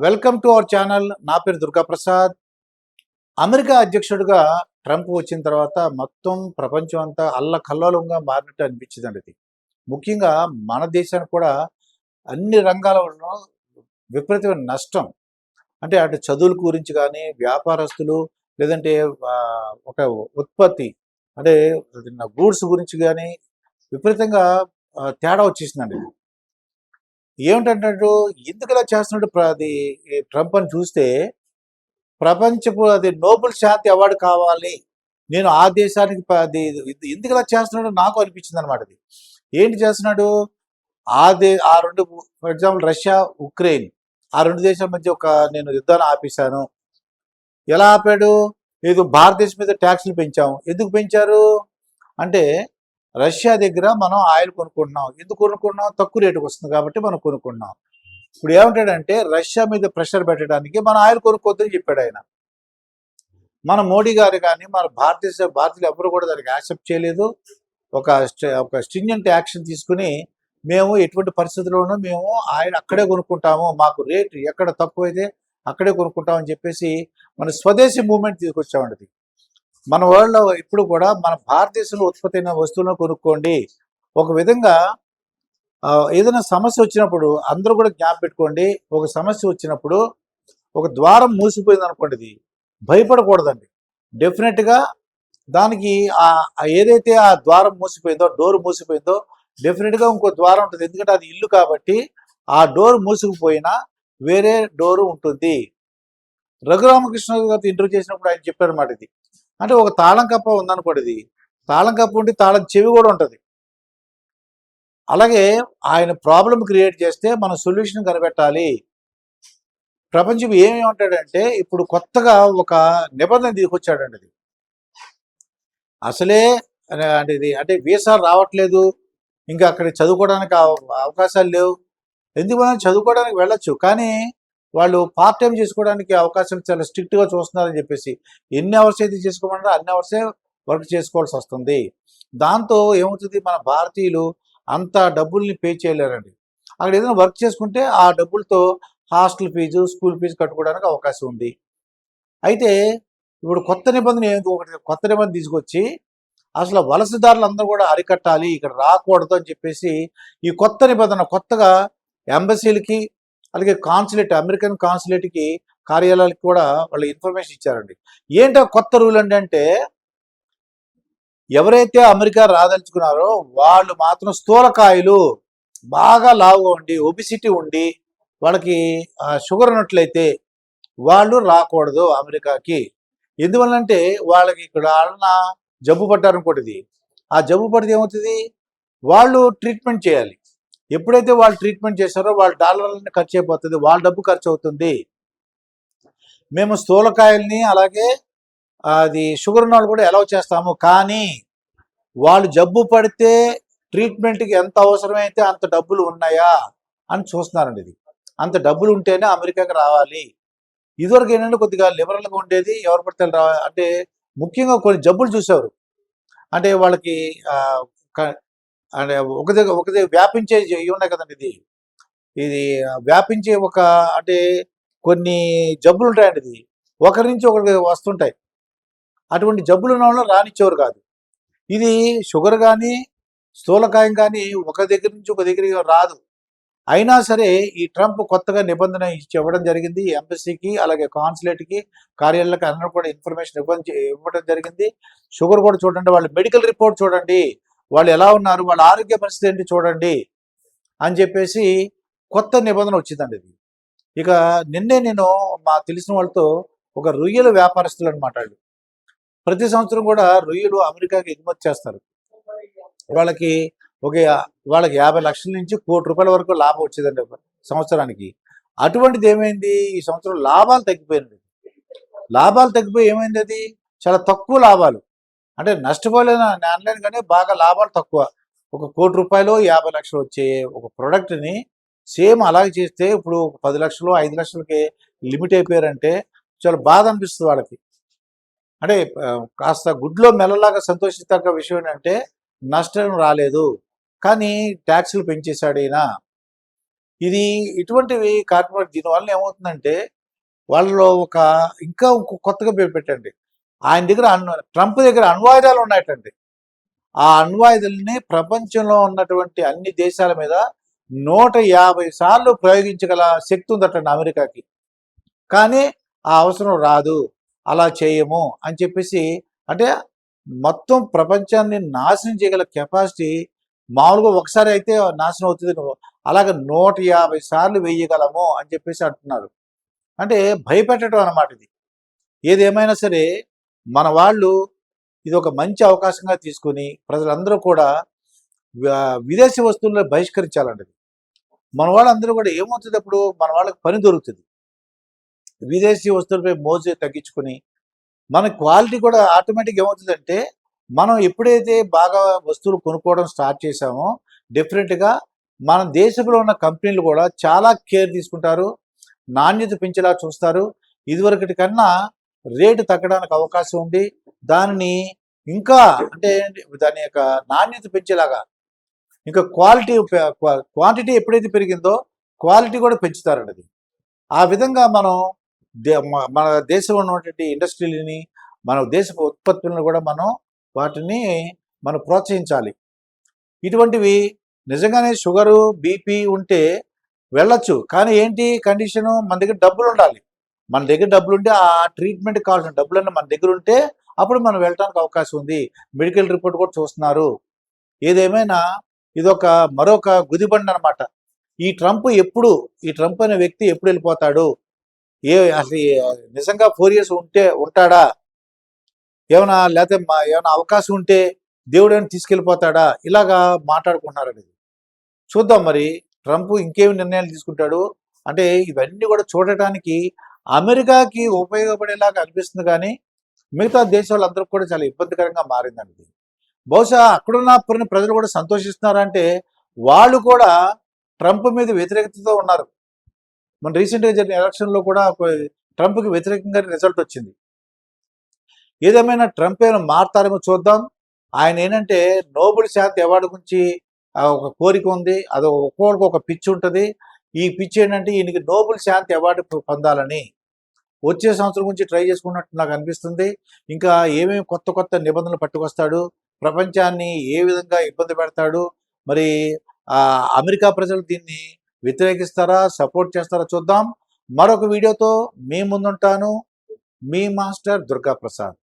Welcome to our channel. నా పేరు Durgaprasad. America అధ్యక్షుడిగా ట్రంప్ వచ్చిన తర్వాత మొత్తం ప్రపంచం అంతా అల్లకల్లోలంగా మారినట్టు అనిపించిందండి ఇది. ముఖ్యంగా మన దేశానికి కూడా అన్ని రంగాలలో విపరీతమైన నష్టం. అంటే అటు చదువుల గురించి కానీ, వ్యాపారస్తులు లేదంటే ఒక ఉత్పత్తి అంటే గూడ్స్ గురించి కానీ విపరీతంగా తేడా వచ్చేసిందండి ఇది. ఏమిటంటే ఎందుకు ఇలా చేస్తున్నాడు అది ట్రంప్ అని చూస్తే ప్రపంచపు అది నోబెల్ శాంతి అవార్డు కావాలి. నేను ఆ దేశానికి అది ఎందుకు ఇలా చేస్తున్నాడో నాకు అనిపించింది అనమాట. అది ఏంటి చేస్తున్నాడు? ఆ రెండు, ఫర్ ఎగ్జాంపుల్ రష్యా, ఉక్రెయిన్, ఆ రెండు దేశాల మధ్య నేను యుద్ధాన్ని ఆపేశాను. ఎలా ఆపాడు? ఏదో భారతదేశం మీద ట్యాక్సులు పెంచాము. ఎందుకు పెంచారు అంటే రష్యా దగ్గర మనం ఆయిల్ కొనుక్కుంటున్నాం. ఎందుకు కొనుక్కుంటున్నాం? తక్కువ రేటుకు వస్తుంది కాబట్టి మనం కొనుక్కుంటున్నాం. ఇప్పుడు ఏమంటాడంటే రష్యా మీద ప్రెషర్ పెట్టడానికి మన ఆయిల్ కొనుక్కోద్దని చెప్పాడు ఆయన. మన మోడీ గారు కానీ మన భారతీయులు ఎవరు కూడా దానికి యాక్సెప్ట్ చేయలేదు. ఒక స్ట్రింజెంట్ యాక్షన్ తీసుకుని మేము ఎటువంటి పరిస్థితుల్లోనూ మేము ఆయిల్ అక్కడే కొనుక్కుంటాము, మాకు రేటు ఎక్కడ తక్కువైతే అక్కడే కొనుక్కుంటామని చెప్పేసి మన స్వదేశీ మూవ్మెంట్ తీసుకొచ్చామండి. మన వరల్డ్లో ఇప్పుడు కూడా మన భారతదేశంలో ఉత్పత్తి అయిన వస్తువులను కొనుక్కోండి. ఒక విధంగా ఏదైనా సమస్య వచ్చినప్పుడు అందరూ కూడా జ్ఞాపకం పెట్టుకోండి. ఒక సమస్య వచ్చినప్పుడు ఒక ద్వారం మూసిపోయింది అనుకోండి, ఇది భయపడకూడదండి. డెఫినెట్గా దానికి ఏదైతే ఆ ద్వారం మూసిపోయిందో, డోర్ మూసిపోయిందో డెఫినెట్గా ఇంకో ద్వారం ఉంటుంది. ఎందుకంటే అది ఇల్లు కాబట్టి ఆ డోర్ మూసుకుపోయినా వేరే డోరు ఉంటుంది. రఘురామకృష్ణ గారితో ఇంటర్వ్యూ చేసినప్పుడు ఆయన చెప్పారు అన్నమాట. ఇది అంటే ఒక తాళం కప్ప ఉందనుకోండి, ఇది తాళం కప్ప ఉండి తాళం చెవి కూడా ఉంటుంది. అలాగే ఆయన ప్రాబ్లం క్రియేట్ చేస్తే మనం సొల్యూషన్ కనిపెట్టాలి. ప్రపంచం ఏమేమంటాడంటే ఇప్పుడు కొత్తగా ఒక నిబంధన తీసుకొచ్చాడండి. అది అసలే అంటే వీసా రావట్లేదు, ఇంకా అక్కడ చదువుకోవడానికి అవకాశాలు లేవు. ఎందుకని చదువుకోవడానికి వెళ్ళొచ్చు, కానీ వాళ్ళు పార్ట్ టైం చేసుకోవడానికి అవకాశాలు చాలా స్ట్రిక్ట్గా చూస్తున్నారని చెప్పేసి ఎన్ని అవర్స్ అయితే చేసుకోమన్నారో అన్ని అవర్సే వర్క్ చేసుకోవాల్సి వస్తుంది. దాంతో ఏమవుతుంది, మన భారతీయులు అంత డబ్బుల్ని పే చేయలేరండి. అక్కడ ఏదైనా వర్క్ చేసుకుంటే ఆ డబ్బులతో హాస్టల్ ఫీజు, స్కూల్ ఫీజు కట్టుకోవడానికి అవకాశం ఉంది. అయితే ఇప్పుడు కొత్త నిబంధన తీసుకొచ్చి అసలు వలసదారులు అందరూ కూడా అరికట్టాలి, ఇక్కడ రాకూడదు అని చెప్పేసి ఈ కొత్త నిబంధన కొత్తగా ఎంబసీలకి అలాగే అమెరికన్ కాన్సులేట్కి కార్యాలయాలకు కూడా వాళ్ళు ఇన్ఫర్మేషన్ ఇచ్చారండి. ఏంటో కొత్త రూల్ అంటే ఎవరైతే అమెరికా రాదలుచుకున్నారో వాళ్ళు మాత్రం స్థూలకాయలు, బాగా లావుగా ఉండి ఒబిసిటీ ఉండి వాళ్ళకి షుగర్ ఉన్నట్లయితే వాళ్ళు రాకూడదు అమెరికాకి. ఎందువల్లంటే వాళ్ళకి ఇక్కడ జబ్బు పడ్డారనుకోండి, ఆ జబ్బు పడితే ఏమవుతుంది, వాళ్ళు ట్రీట్మెంట్ చేయాలి. ఎప్పుడైతే వాళ్ళు ట్రీట్మెంట్ చేశారో వాళ్ళ డాలర్లని ఖర్చు అయిపోతుంది, వాళ్ళ డబ్బు ఖర్చు అవుతుంది. మేము స్థూలకాయల్ని అలాగే అది షుగర్ ఉన్న వాళ్ళు కూడా అలౌ చేస్తాము, కానీ వాళ్ళు జబ్బు పడితే ట్రీట్మెంట్కి ఎంత అవసరమైతే అంత డబ్బులు ఉన్నాయా అని చూస్తున్నారండి. ఇది అంత డబ్బులు ఉంటేనే అమెరికాకి రావాలి. ఇదివరకు ఏంటంటే కొద్దిగా లిబరల్గా ఉండేది, ఎవరు పడితే రావాలి. అంటే ముఖ్యంగా కొన్ని జబ్బులు చూసేవారు, అంటే వాళ్ళకి అంటే ఒక దగ్గర వ్యాపించే ఇవి ఉన్నాయి కదండి. ఇది వ్యాపించే అంటే కొన్ని జబ్బులు ఉంటాయండి. ఇది ఒకరి నుంచి ఒకరికి వస్తుంటాయి. అటువంటి జబ్బులు ఉన్న వాళ్ళు రానిచ్చేవారు కాదు. ఇది షుగర్ కానీ స్థూలకాయం కానీ ఒక దగ్గర నుంచి ఒక దగ్గరికి రాదు. అయినా సరే ఈ ట్రంప్ కొత్తగా నిబంధన ఇవ్వడం జరిగింది. ఎంబసీకి అలాగే కాన్సులేట్కి కార్యాలయాలకు అందరూ కూడా ఇన్ఫర్మేషన్ ఇవ్వడం జరిగింది. షుగర్ కూడా చూడండి, వాళ్ళ మెడికల్ రిపోర్ట్ చూడండి, వాళ్ళు ఎలా ఉన్నారు, వాళ్ళ ఆరోగ్య పరిస్థితి ఏంటి చూడండి అని చెప్పేసి కొత్త నిబంధన వచ్చిందండి. ఇది ఇక నిన్నే నేను మా తెలిసిన వాళ్ళతో ఒక రొయ్యల వ్యాపారస్తులు అనమాట. ప్రతి సంవత్సరం కూడా రొయ్యలు అమెరికాకి ఎగుమతి చేస్తారు. వాళ్ళకి 50 లక్షల నుంచి ₹1 కోటి వరకు లాభం వచ్చేదండి సంవత్సరానికి. అటువంటిది ఏమైంది, ఈ సంవత్సరం లాభాలు తగ్గిపోయి ఏమైంది, అది చాలా తక్కువ లాభాలు. అంటే నష్టపోలేని అనలేను కానీ బాగా లాభాలు తక్కువ. ₹1 కోటి 50 లక్షలు వచ్చే ఒక ప్రోడక్ట్ని సేమ్ అలాగే చేస్తే ఇప్పుడు 10 లక్షలు 5 లక్షలకి లిమిట్ అయిపోయారంటే చాలా బాధ అనిపిస్తుంది వాళ్ళకి. అంటే కాస్త గుడ్లో మెల్లలాగా సంతోషించదగ్గ విషయం ఏంటంటే నష్టం రాలేదు, కానీ ట్యాక్సులు పెంచేశాడు ఈయన. ఇది ఇటువంటివి కార్పొరేట్ దీనివల్ల ఏమవుతుందంటే వాళ్ళలో ఒక ఇంకా కొత్తగా పెట్టండి. ఆయన దగ్గర ట్రంప్ దగ్గర అణ్వాయుధాలు ఉన్నాయటండి. ఆ అణ్వాయుధాలని ప్రపంచంలో ఉన్నటువంటి అన్ని దేశాల మీద 150 సార్లు ప్రయోగించగల శక్తి ఉందటండి అమెరికాకి. కానీ ఆ అవసరం రాదు, అలా చేయము అని చెప్పేసి, అంటే మొత్తం ప్రపంచాన్ని నాశనం చేయగల కెపాసిటీ మామూలుగా ఒకసారి అయితే నాశనం అవుతుంది, అలాగే 150 సార్లు వేయగలము అని చెప్పేసి అంటున్నారు. అంటే భయపెట్టడం అన్నమాట ఇది. ఏదేమైనా సరే మన వాళ్ళు ఇది ఒక మంచి అవకాశంగా తీసుకుని ప్రజలందరూ కూడా విదేశీ వస్తువులను బహిష్కరించాలండి. మన వాళ్ళందరూ కూడా ఏమవుతుంది, అప్పుడు మన వాళ్ళకి పని దొరుకుతుంది. విదేశీ వస్తువులపై మోజు తగ్గించుకుని మన క్వాలిటీ కూడా ఆటోమేటిక్గా ఏమవుతుందంటే, మనం ఎప్పుడైతే బాగా వస్తువులు కొనుక్కోవడం స్టార్ట్ చేసామో డెఫినెట్గా మన దేశంలో ఉన్న కంపెనీలు కూడా చాలా కేర్ తీసుకుంటారు, నాణ్యత పెంచేలా చూస్తారు. ఇదివరకటి కన్నా రేటు తగ్గడానికి అవకాశం ఉంది. దానిని ఇంకా అంటే దాని యొక్క నాణ్యత పెంచేలాగా ఇంకా క్వాంటిటీ ఎప్పుడైతే పెరిగిందో క్వాలిటీ కూడా పెంచుతారండి అది. ఆ విధంగా మనం మన దేశంలో ఉన్నటువంటి ఇండస్ట్రీలని, మన దేశ ఉత్పత్తులను కూడా వాటిని మనం ప్రోత్సహించాలి. ఇటువంటివి నిజంగానే షుగరు, బీపీ ఉంటే వెళ్ళొచ్చు. కానీ ఏంటి కండిషను, మన దగ్గర డబ్బులు ఉండాలి. మన దగ్గర డబ్బులు ఉంటే ఆ ట్రీట్మెంట్కి కావాల్సిన డబ్బులన్నీ మన దగ్గర ఉంటే అప్పుడు మనం వెళ్ళడానికి అవకాశం ఉంది. మెడికల్ రిపోర్ట్ కూడా చూస్తున్నారు. ఏదేమైనా ఇదొక మరొక గుదిబండ అనమాట. ఈ ట్రంప్ అనే వ్యక్తి ఎప్పుడు వెళ్ళిపోతాడు, అసలు నిజంగా 4 years ఉంటాడా, లేకపోతే ఏమైనా అవకాశం ఉంటే దేవుడు ఏమైనా తీసుకెళ్ళిపోతాడా, ఇలాగా మాట్లాడుకుంటున్నారండి. చూద్దాం మరి ట్రంప్ ఇంకేమి నిర్ణయాలు తీసుకుంటాడు. అంటే ఇవన్నీ కూడా చూడటానికి అమెరికాకి ఉపయోగపడేలాగా అనిపిస్తుంది, కానీ మిగతా దేశాలందరూ కూడా చాలా ఇబ్బందికరంగా మారిందండి. బహుశా అక్కడున్న ప్రజలు కూడా సంతోషిస్తున్నారంటే వాళ్ళు కూడా ట్రంప్ మీద వ్యతిరేకతతో ఉన్నారు. మన రీసెంట్గా జరిగిన ఎలక్షన్లో కూడా ట్రంప్కి వ్యతిరేకంగా రిజల్ట్ వచ్చింది. ఏదేమైనా ట్రంప్ ఏమైనా మారుతారేమో చూద్దాం. ఆయన ఏంటంటే నోబెల్ శాంతి అవార్డు గురించి ఒక కోరిక ఉంది. అది ఒక్కొక్కరికి ఒక పిచ్చి ఉంటుంది. ఈ పిచ్చి ఏంటంటే ఈయనకి నోబెల్ శాంతి అవార్డు పొందాలని వచ్చే సంవత్సరం గురించి ట్రై చేసుకున్నట్టు నాకు అనిపిస్తుంది. ఇంకా ఏమేమి కొత్త నిబంధనలు పట్టుకొస్తాడు, ప్రపంచాన్ని ఏ విధంగా ఇబ్బంది పెడతాడు, మరి అమెరికా ప్రజలు దీన్ని వ్యతిరేకిస్తారా, సపోర్ట్ చేస్తారా చూద్దాం. మరొక వీడియోతో మీ ముందుంటాను. మీ మాస్టర్ దుర్గా ప్రసాద్.